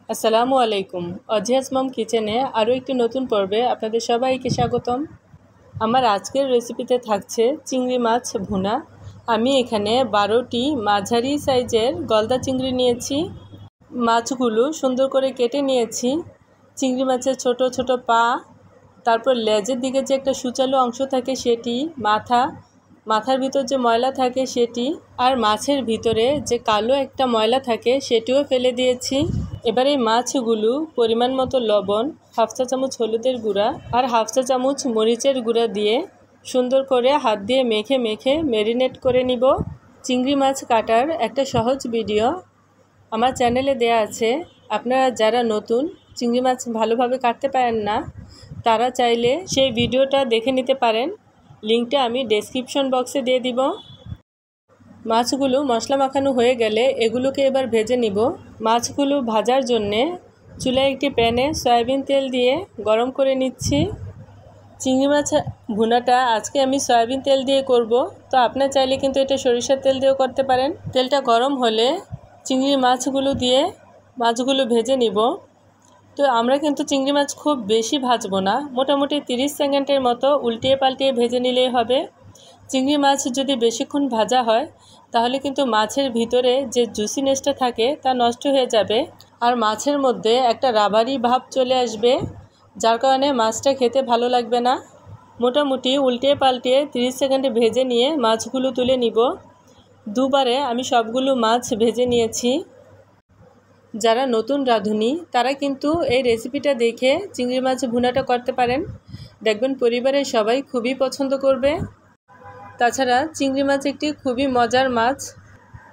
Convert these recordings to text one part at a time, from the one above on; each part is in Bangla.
আসসালামু আলাইকুম। অজিয়াস মম কিচেনে আরও একটি নতুন পর্বে আপনাদের সবাইকে স্বাগতম। আমার আজকের রেসিপিতে থাকছে চিংড়ি মাছ ভুনা। আমি এখানে 12টি মাঝারি সাইজের গলদা চিংড়ি নিয়েছি। মাছগুলো সুন্দর করে কেটে নিয়েছি। চিংড়ি মাছের ছোট ছোট পা, তারপর লেজের দিকে যে একটা সূচালো অংশ থাকে সেটি, মাথার ভিতর যে ময়লা থাকে সেটি, আর মাছের ভিতরে যে কালো একটা ময়লা থাকে সেটিও ফেলে দিয়েছি। এবার এই মাছগুলো পরিমাণ মতো লবণ, হাফ চা চামচ হলুদের গুঁড়া আর হাফ চা চামচ মরিচের গুঁড়া দিয়ে সুন্দর করে হাত দিয়ে মেখে মেখে ম্যারিনেট করে নিব। চিংড়ি মাছ কাটার একটা সহজ ভিডিও আমার চ্যানেলে দেয়া আছে। আপনারা যারা নতুন চিংড়ি মাছ ভালোভাবে কাটতে পারেন না, তারা চাইলে সেই ভিডিওটা দেখে নিতে পারেন। লিঙ্কটা আমি ডেসক্রিপশন বক্সে দিয়ে দিব। মাছগুলো মশলা মাখানো হয়ে গেলে এগুলোকে এবার ভেজে নিব। মাছগুলো ভাজার জন্যে চুলায় একটি প্যানে সয়াবিন তেল দিয়ে গরম করে নিচ্ছি। চিংড়ি মাছ ভুনাটা আজকে আমি সয়াবিন তেল দিয়ে করব, তো আপনার চাইলে কিন্তু এটা সরিষার তেল দিয়েও করতে পারেন। তেলটা গরম হলে চিংড়ি মাছগুলো দিয়ে মাছগুলো ভেজে নিব। তো আমরা কিন্তু চিংড়ি মাছ খুব বেশি ভাজবো না, মোটামুটি 30 সেকেন্ডের মতো উল্টিয়ে পাল্টিয়ে ভেজে নিলেই হবে। চিংড়ি মাছ যদি বেশিক্ষণ ভাজা হয় তাহলে কিন্তু মাছের ভিতরে যে জুসিনেসটা থাকে তা নষ্ট হয়ে যাবে, আর মাছের মধ্যে একটা রাবারি ভাব চলে আসবে, যার কারণে মাছটা খেতে ভালো লাগবে না। মোটামুটি উল্টিয়ে পাল্টিয়ে 30 সেকেন্ডে ভেজে নিয়ে মাছগুলো তুলে নিব। দুবারে আমি সবগুলো মাছ ভেজে নিয়েছি। যারা নতুন রাঁধুনি তারা কিন্তু এই রেসিপিটা দেখে চিংড়ি মাছ ভুনাটা করতে পারেন। দেখবেন পরিবারের সবাই খুবই পছন্দ করবে। তাছাড়া চিংড়ি মাছ একটি খুবই মজার মাছ।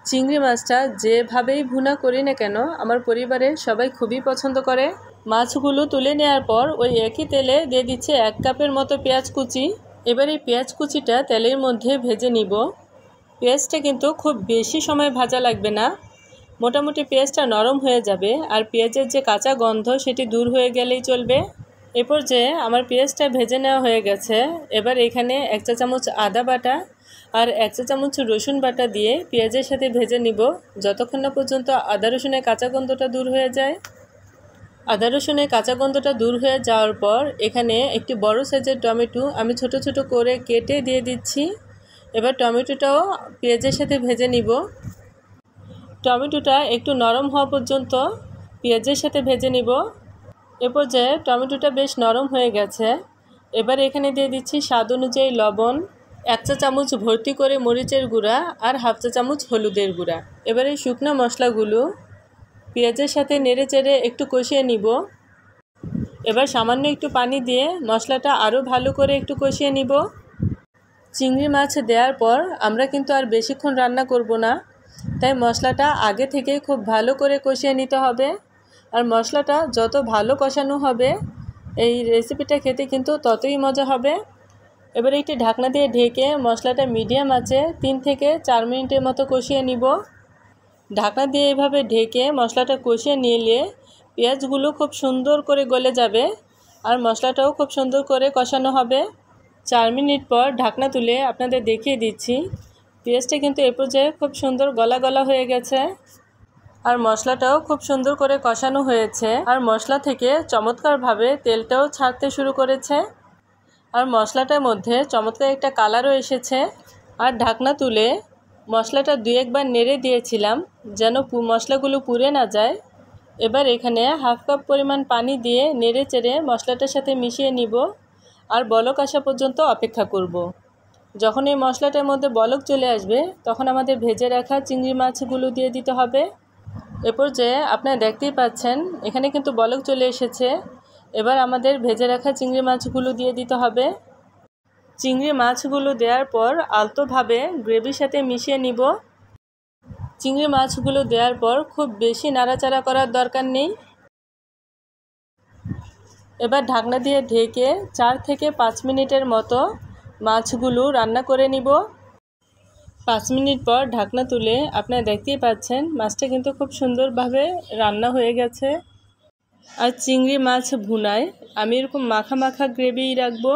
চিংড়ি মাছটা যেভাবেই ভুনা করি না কেন আমার পরিবারের সবাই খুবই পছন্দ করে। মাছগুলো তুলে নেওয়ার পর ওই একই তেলে দিয়ে দিচ্ছে 1 কাপের মতো পেঁয়াজ কুচি। এবার এই পেঁয়াজ কুচিটা তেলের মধ্যে ভেজে নিব। পেঁয়াজটা কিন্তু খুব বেশি সময় ভাজা লাগবে না, মোটামুটি পেঁয়াজটা নরম হয়ে যাবে, আর পেঁয়াজের যে কাঁচা গন্ধ সেটি দূর হয়ে গেলেই চলবে। এরপর যে আমার পেঁয়াজটা ভেজে নেওয়া হয়ে গেছে, এবার এখানে 1 চা চামচ আদা বাটা আর 1 চা চামচ রসুন বাটা দিয়ে পেঁয়াজের সাথে ভেজে নিব যতক্ষণ না পর্যন্ত আদা রসুনের কাঁচা গন্ধটা দূর হয়ে যায়। আদা রসুনের কাঁচা গন্ধটা দূর হয়ে যাওয়ার পর এখানে একটি বড় সাইজের টমেটো আমি ছোট ছোট করে কেটে দিয়ে দিচ্ছি। এবার টমেটোটাও পেঁয়াজের সাথে ভেজে নিব। টমেটোটা একটু নরম হওয়া পর্যন্ত পেঁয়াজের সাথে ভেজে নিব। এ পর্যায়ে টমেটোটা বেশ নরম হয়ে গেছে। এবার এখানে দিয়ে দিচ্ছি স্বাদ অনুযায়ী লবণ, 1 চা চামচ ভর্তি করে মরিচের গুঁড়া আর হাফ চা চামচ হলুদের গুঁড়া। এবার এই শুকনো মশলাগুলো পেঁয়াজের সাথে নেড়ে চেড়ে একটু কষিয়ে নিব। এবার সামান্য একটু পানি দিয়ে মশলাটা আরও ভালো করে একটু কষিয়ে নিব। চিংড়ি মাছ দেওয়ার পর আমরা কিন্তু আর বেশিক্ষণ রান্না করব না, তাই মশলাটা আগে থেকেই খুব ভালো করে কষিয়ে নিতে হবে। আর মশলাটা যত ভালো কষানো হবে এই রেসিপিটা খেতে কিন্তু ততই মজা হবে। এবার একটি ঢাকনা দিয়ে ঢেকে মশলাটা মিডিয়াম আঁচে 3 থেকে 4 মিনিটের মতো কষিয়ে নিব। ঢাকনা দিয়ে এভাবে ঢেকে মশলাটা কষিয়ে নিলে পেঁয়াজগুলো খুব সুন্দর করে গলে যাবে আর মশলাটাও খুব সুন্দর করে কষানো হবে। 4 মিনিট পর ঢাকনা তুলে আপনাদের দেখিয়ে দিচ্ছি, পেঁয়াজটা কিন্তু এ পর্যায়ে খুব সুন্দর গলা গলা হয়ে গেছে আর মশলাটাও খুব সুন্দর করে কষানো হয়েছে, আর মশলা থেকে চমৎকারভাবে তেলটাও ছাড়তে শুরু করেছে আর মশলাটার মধ্যে চমৎকার একটা কালারও এসেছে। আর ঢাকনা তুলে মশলাটা 2-1 বার নেড়ে দিয়েছিলাম যেন মশলাগুলো পুড়ে না যায়। এবার এখানে হাফ কাপ পরিমাণ পানি দিয়ে নেড়ে চেড়ে মশলাটার সাথে মিশিয়ে নিব আর বলক আসা পর্যন্ত অপেক্ষা করব। যখন এই মশলাটার মধ্যে বলক চলে আসবে তখন আমাদের ভেজে রাখা চিংড়ি মাছগুলো দিয়ে দিতে হবে। এরপর যে আপনারা দেখতেই পাচ্ছেন এখানে কিন্তু বলক চলে এসেছে। এবার আমাদের ভেজে রাখা চিংড়ি মাছগুলো দিয়ে দিতে হবে। চিংড়ি মাছগুলো দেওয়ার পর আলতোভাবে গ্রেভির সাথে মিশিয়ে নিব। চিংড়ি মাছগুলো দেওয়ার পর খুব বেশি নাড়াচাড়া করার দরকার নেই। এবার ঢাকনা দিয়ে ঢেকে 4 থেকে 5 মিনিটের মতো মাছগুলো রান্না করে নিব। 5 মিনিট পর ঢাকনা তুলে আপনারা দেখতেই পাচ্ছেন মাছটা কিন্তু খুব সুন্দরভাবে রান্না হয়ে গেছে। আর চিংড়ি মাছ ভুনায় আমি এরকম মাখা মাখা গ্রেভি রাখবো,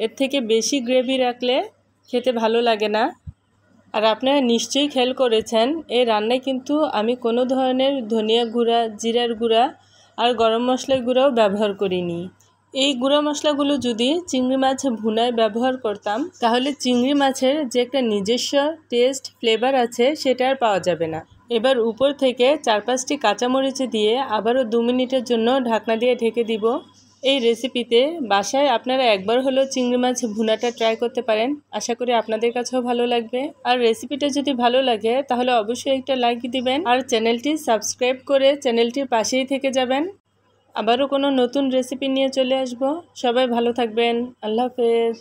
এর থেকে বেশি গ্রেভি রাখলে খেতে ভালো লাগে না। আর আপনারা নিশ্চয়ই খেয়াল করেছেন এই রান্নায় কিন্তু আমি কোনো ধরনের ধনিয়া গুঁড়া, জিরার গুঁড়া আর গরম মশলার গুঁড়াও ব্যবহার করিনি। এই গুঁড়া মশলাগুলো যদি চিংড়ি মাছ ভুনায় ব্যবহার করতাম তাহলে চিংড়ি মাছের যে একটা নিজস্ব টেস্ট, ফ্লেভার আছে সেটা আর পাওয়া যাবে না। এবার উপর থেকে 4-5টি কাঁচামরিচ দিয়ে আবারও 2 মিনিটের জন্য ঢাকনা দিয়ে ঢেকে দিব। এই রেসিপিতে বাসায় আপনারা একবার হলেও চিংড়ি মাছ ভুনাটা ট্রাই করতে পারেন। আশা করি আপনাদের কাছেও ভালো লাগবে। আর রেসিপিটা যদি ভালো লাগে তাহলে অবশ্যই একটা লাইক দিবেন আর চ্যানেলটি সাবস্ক্রাইব করে চ্যানেলটির পাশেই থেকে যাবেন। আবারও কোনো নতুন রেসিপি নিয়ে চলে আসব। সবাই ভালো থাকবেন। আল্লাহ হাফেজ।